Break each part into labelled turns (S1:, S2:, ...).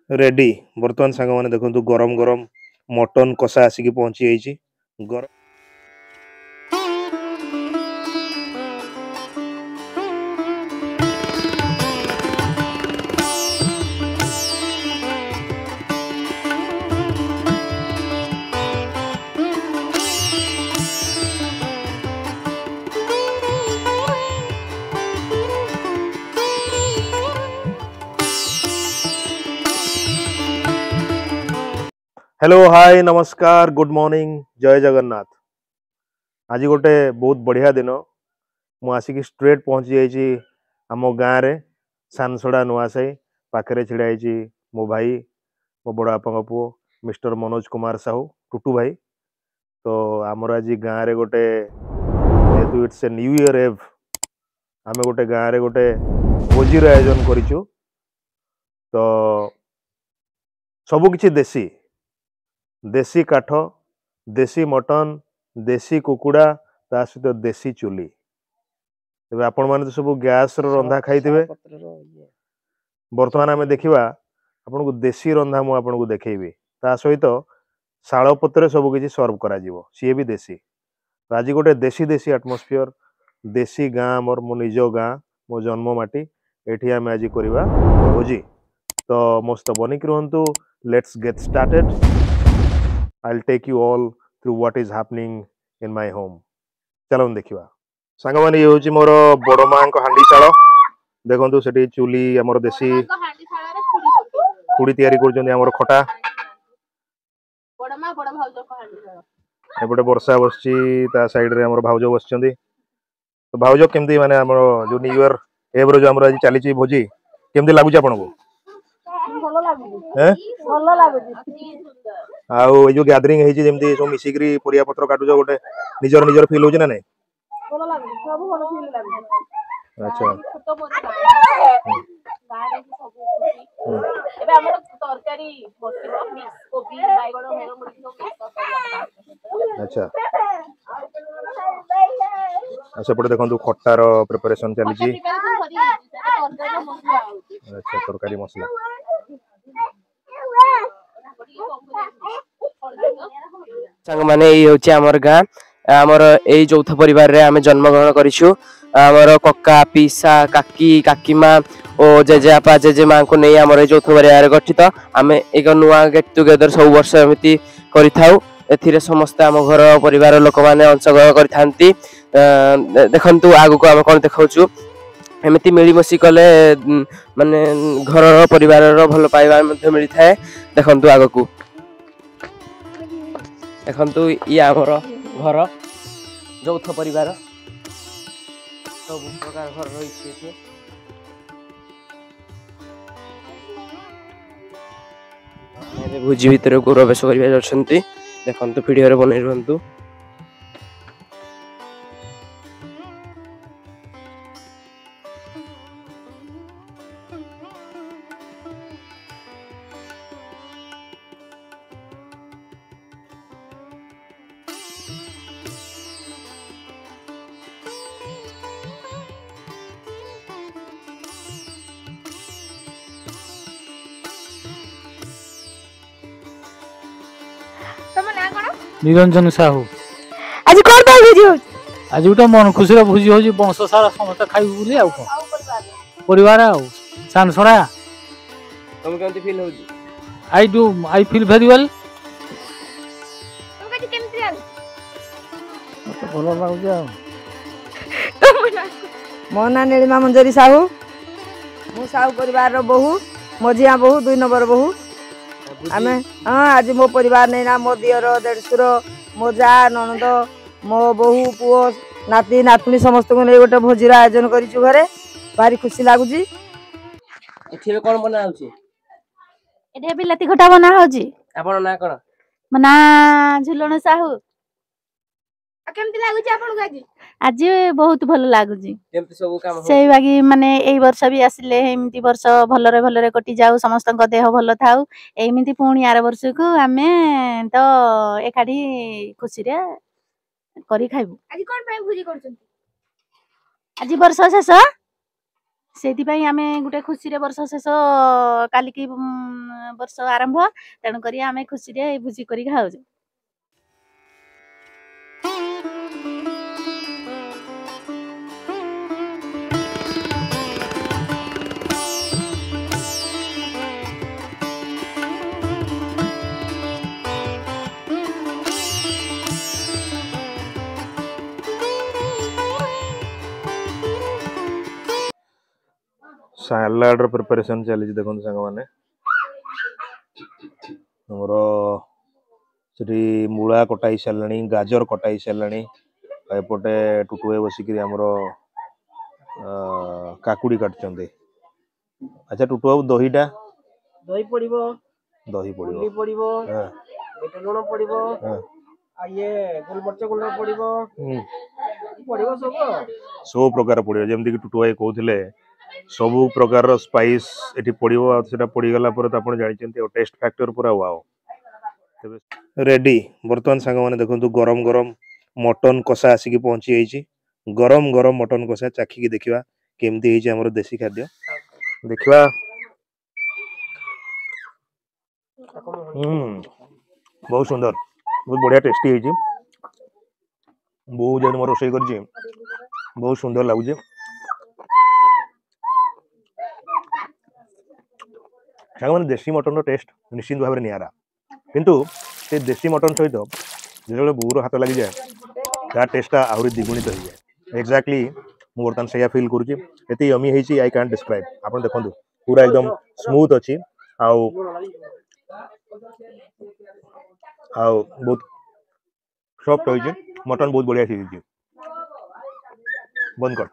S1: Ready बर्तमान सांग मैंने देखो गरम गरम मटन कषा आसिक पहुंची जाइए। हेलो हाय नमस्कार गुड मॉर्निंग जय जगन्नाथ। आज गोटे बहुत बढ़िया दिन मु आसिक स्ट्रेट पहुंची जाइए आम गाँव रे सानसड़ा नुआसाई पाखे छिड़ाई मो भाई मो बड़ बापा पुओ मिस्टर मनोज कुमार साहू टुटू भाई। तो आमर आज गाँव रे गोटे जेहेतु इट्स ए न्यू ईयर एव आम गोटे गाँव रे गोटे भोजीर आयोजन करिचु। तो सबु किछि देसी देसी काठ देसी मटन देसी कुकुड़ा ता सहित देसी चुली। तेज आपण मैंने तो सब गैस रंधा खाई बर्तमान आम देखा आपन को देसी रंधा मु आपन को देखी ता सहित शाल पत्र सब किसी सर्व करा सी भी देसी। तो आज गोटे देसी देसी एटमोस्फियर देसी गाँ मोर मो निज गाँ मो जन्म माटी एठी आम आज करवा भोजी। तो मस्त बनिक रुहंतु let's get started. I'll take you all through what is happening in my home. चलो देखिवा सांग माने ये होची मोर बड़ मां को हांडी शाल देखंतु सेठी चुली हमर देसी खुड़ी तयारी करजोनी हमर खटा बड़ मां बड़ भाउजो को हांडी शाल एपटे वर्षा बसची ता साइड रे हमर भाउजो बसचंदी। तो भाउजो केमती माने हमर जो न्यू ईयर एवरो जो हमर आज चलीची भोजी केमती लागुची आपन को? भलो लागुची आउ ए जो गैदरिंग है जेमती सब मिसिकरी परिया पत्र काटुज गोटे निजर निजर फील होची ना नहीं? भलो लागुची सब भलो फील लागुची। अच्छा गारे सब एबे हमर तरकारी बसिबो मिक्स कोबी बाइगण हेरो मुड़ी सब। अच्छा अच्छा पड़े देखंतु खट्टार प्रिपरेशन चली छी। अच्छा तरकारी मसला
S2: संग माने ये होची हमर गाँ हमर एई चौथ परिवार रे आमे जन्म ग्रहण करिछु। हमर कक्का पीसा काकी काकीमा ओ जेजेआपा जेजेमा को नै हमर चौथ परिवार गठित आमे एक नुआ गेट टुगेदर सब वर्ष एमिति करिथाउ। एथिरे समस्त आम घर परिवार लोक माने अंशग्रहण करिथांती। देखंतु आगु को आमे कोन देखाउछु एमिति मिलीमिशी कले माने घर परिवार भल पाइबा मध्ये मिली थाए। देखंतु आगु को देखंतु ये आमर घर चौथ परिवार सब प्रकार घर रही भोजी भितर को प्रवेश कर देखंतु वीडियो रे बनै रहंतु।
S3: निरंजन साहू
S4: आज कोन बा भुजी हो?
S3: आज उटा मन खुशी रे भुजी हो जी वंश सारा समस्त खाइ बुली आउ को परिवार आउ सानसड़ा।
S2: तुम केमती फील हो जी?
S3: I feel very well.
S4: तुम कजी केमती आउ?
S3: तो भलो लागु जा।
S5: मो ना नीलिमा मंजरी साहू मु साहू परिवार रो बहु मझिया बहु 2 नंबर बहु आमे हां आज मो परिवार नै ना मो दियर देड़सुर मो जा ननद मो बहु पुओ नाती नातुनी समस्त को नै गोटे भोजीर आयोजन करिछु घरे भारी खुशी लागु जी।
S2: एथिरे कोन बना होची?
S4: एठे बिलाती खटा बना होची।
S2: आपन ना कोन?
S4: मना झुलण साहू। आ केमती लागु छी आपन को आज? आज बहुत भलो लागु जी।
S2: केमती सब काम हो?
S4: सेई बागी माने एई वर्ष भी आसिले एमिति वर्ष भलरे कटि जाऊ समस्त को देह भलो थाउ एमिति पुणी आर वर्ष को आमे तो एकाडी खुशी रे करी खाइबु। आज कोन पे भुजी करछंती? आज वर्ष शेष सेति पई आमे गुटे खुशी रे वर्ष शेष काली की ବର୍ଷ ଆରମ୍ଭ, ତେଣୁକରି ଆମେ ଖୁସିରେ ଭୋଜି କରି ଖାଉଛୁ।
S1: ସାଲାଡର ପ୍ରିପାରେସନ ଚାଲିଛି ଦେଖନ୍ତୁ ସାଙ୍ଗମାନେ। ଆମର ସେଠି ମୂଳା କଟା ହେଇ ସାରିଲାଣି, ଗାଜର କଟା ହେଇ ସାରିଲାଣି, ଏପଟେ ଟୁଟୁ ଭାଇ ବସିକିରି ଆମର କାକୁଡି କାଟୁଛନ୍ତି। ଆଚ୍ଛା ଟୁଟୁ ବାବୁ ଦହିଟା
S2: ଦହି ପଡିବ,
S1: ଦହି ପଡିବ,
S2: ହଳଦୀ ପଡିବ,
S1: ହଁ
S2: ବିଟ ଲୁଣ ପଡିବ,
S1: ହଁ
S2: ଇଏ ଗୋଲମରିଚ ଗୁଣ୍ଡ ପଡିବ, ପଡିବ
S1: ସବୁ ପ୍ରକାର ପଡିବ। ଯେମିତି କି ଟୁଟୁ ଭାଇ କହୁଥିଲେ ସବୁ ପ୍ରକାରର ସ୍ପାଇସ୍ ଏଠି ପଡିବ, ଆଉ ସେଟା ପଡିଗଲା ପରେ ତ ଆପଣ ଜାଣିଛନ୍ତି ଆଉ ଟେଷ୍ଟ ଫ୍ୟାକ୍ଟର ପୁରା ୱାଓ। ତେବେ ରେଡି ବର୍ତ୍ତମାନ ସାଙ୍ଗମାନେ ଦେଖନ୍ତୁ ଗରମ ଗରମ ମଟନ କଷା ଆସିକି ପହଞ୍ଚି ଯାଇଛି। ଗରମ ଗରମ ମଟନ କଷା ଚାଖିକି ଦେଖିବା କେମିତି ହେଇଛି ଆମର ଦେଶୀ ଖାଦ୍ୟ। ଦେଖିବା। ବହୁତ ସୁନ୍ଦର, ବହୁତ ବଢିଆ ଟେଷ୍ଟି ହେଇଛି। ବୋଉ ଯେହେତୁ ମୋର ରୋଷେଇ କରିଛି ବହୁତ ସୁନ୍ଦର ଲାଗୁଛି। ସାଙ୍ଗମାନେ ଦେଶୀ ମଟନର ଟେଷ୍ଟ ନିଶ୍ଚିତ ଭାବରେ ନିଆରା, କିନ୍ତୁ ସେ ଦେଶୀ ମଟନ ସହିତ ଯେତେବେଳେ ବୋଉର ହାତ ଲାଗିଯାଏ ତା ଟେଷ୍ଟଟା ଆହୁରି ଦ୍ୱିଗୁଣିତ ହେଇଯାଏ। ଏକ୍ଜାକ୍ଟଲି ମୁଁ ବର୍ତ୍ତମାନ ସେଇଆ ଫିଲ୍ କରୁଛି। ଏତେ ୟମି ହେଇଛି ଆଇ କ୍ୟାଣ୍ଟ ଡିସ୍କ୍ରାଇବ୍। ଆପଣ ଦେଖନ୍ତୁ ପୁରା ଏକଦମ ସ୍ମୁଥ ଅଛି, ଆଉ ବହୁତ ସଫ୍ଟ ହୋଇଛି। ମଟନ ବହୁତ ବଢିଆ ହେଇଛି। ବନ୍ଦ କର।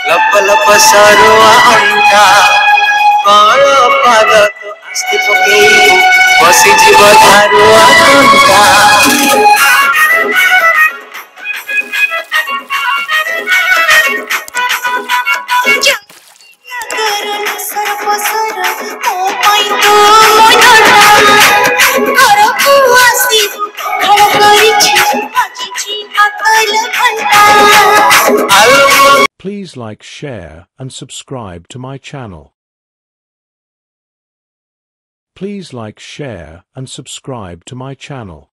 S6: लप लप सरुआ अंका कौन पाद तो आस्ति पकेई बसी जीव धारुआ अंका
S7: Please like, share and subscribe to my channel. Please like, share and subscribe to my channel.